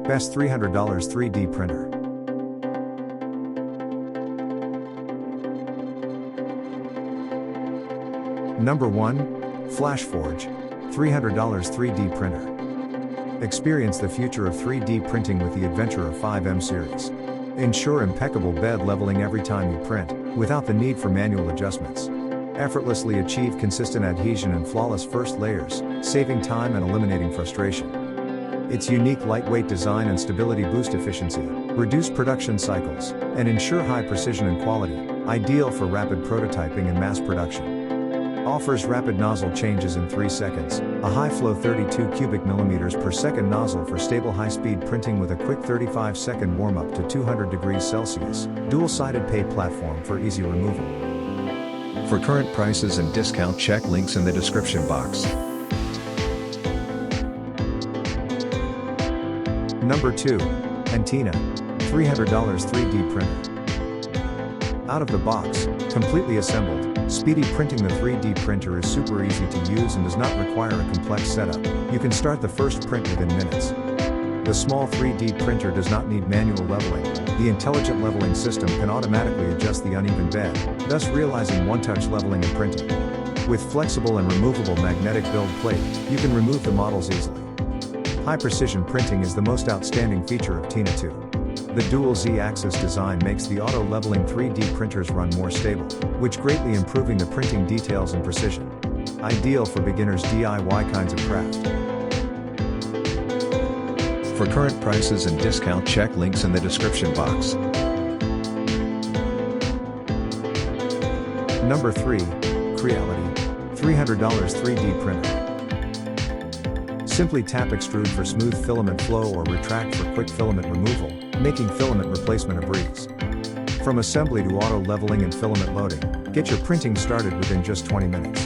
Best $300 3D printer. Number 1. FlashForge, $300 3D printer. Experience the future of 3D printing with the Adventurer 5M series. Ensure impeccable bed leveling every time you print, without the need for manual adjustments. Effortlessly achieve consistent adhesion and flawless first layers, saving time and eliminating frustration. Its unique lightweight design and stability boost efficiency, reduce production cycles, and ensure high precision and quality, ideal for rapid prototyping and mass production. Offers rapid nozzle changes in 3 seconds, a high-flow 32 cubic millimeters per second nozzle for stable high-speed printing with a quick 35-second warm-up to 200 degrees Celsius, dual-sided pay platform for easy removal. For current prices and discount, check links in the description box. Number 2. Antina, $300 3D printer. Out of the box, completely assembled, speedy printing. The 3D printer is super easy to use and does not require a complex setup. You can start the first print within minutes. The small 3D printer does not need manual leveling. The intelligent leveling system can automatically adjust the uneven bed, thus realizing one-touch leveling and printing. With flexible and removable magnetic build plate, you can remove the models easily. High precision printing is the most outstanding feature of Tina 2. The dual Z-axis design makes the auto-leveling 3D printers run more stable, which greatly improving the printing details and precision. Ideal for beginners' DIY kinds of craft. For current prices and discount, check links in the description box. Number 3. Creality, $300 3D printer. Simply tap extrude for smooth filament flow or retract for quick filament removal, making filament replacement a breeze. From assembly to auto leveling and filament loading, get your printing started within just 20 minutes.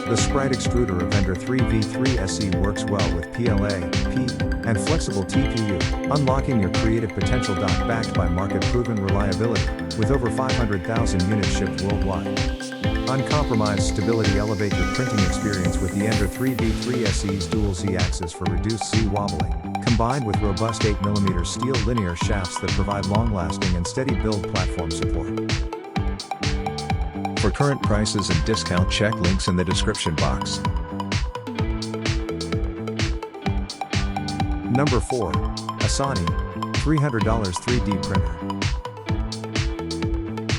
The Sprite extruder of Ender 3v3 SE works well with PLA, P, and flexible TPU, unlocking your creative potential. Backed by market-proven reliability, with over 500,000 units shipped worldwide. Uncompromised stability. Elevate your printing experience with the Ender 3v3 SE's dual Z-axis for reduced Z wobbling, combined with robust 8mm steel linear shafts that provide long-lasting and steady build platform support. For current prices and discount, check links in the description box. Number 4. Asani, $300 3D printer.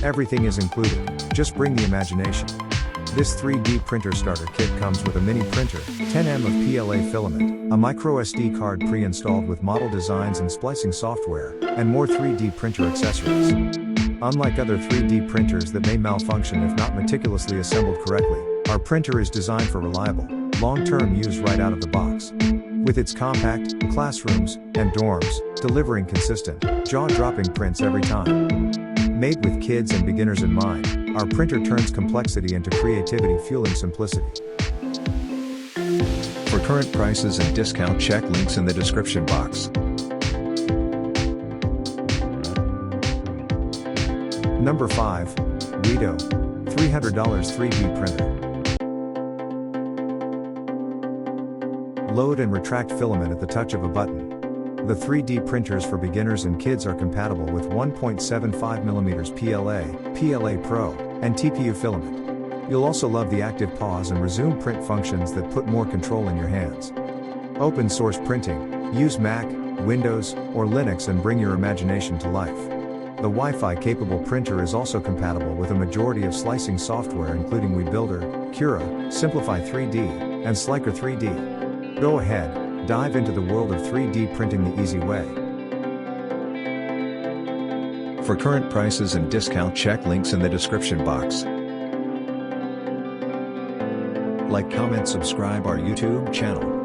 Everything is included, just bring the imagination. This 3D printer starter kit comes with a mini printer, 10mm of PLA filament, a microSD card pre-installed with model designs and splicing software, and more 3D printer accessories. Unlike other 3D printers that may malfunction if not meticulously assembled correctly, our printer is designed for reliable, long-term use right out of the box. With its compact, classrooms, and dorms, delivering consistent, jaw-dropping prints every time. Made with kids and beginners in mind, our printer turns complexity into creativity, fueling simplicity. For current prices and discount, check links in the description box. Number 5. Guido, $300 3D printer. Load and retract filament at the touch of a button. The 3D printers for beginners and kids are compatible with 1.75mm PLA, PLA Pro, and TPU filament. You'll also love the active pause and resume print functions that put more control in your hands. Open source printing, use Mac, Windows, or Linux and bring your imagination to life. The Wi-Fi capable printer is also compatible with a majority of slicing software including WeBuilder, Cura, Simplify 3D, and Slicer 3D. Go ahead, dive into the world of 3D printing the easy way. For current prices and discount, check links in the description box. Like, comment, subscribe our YouTube channel.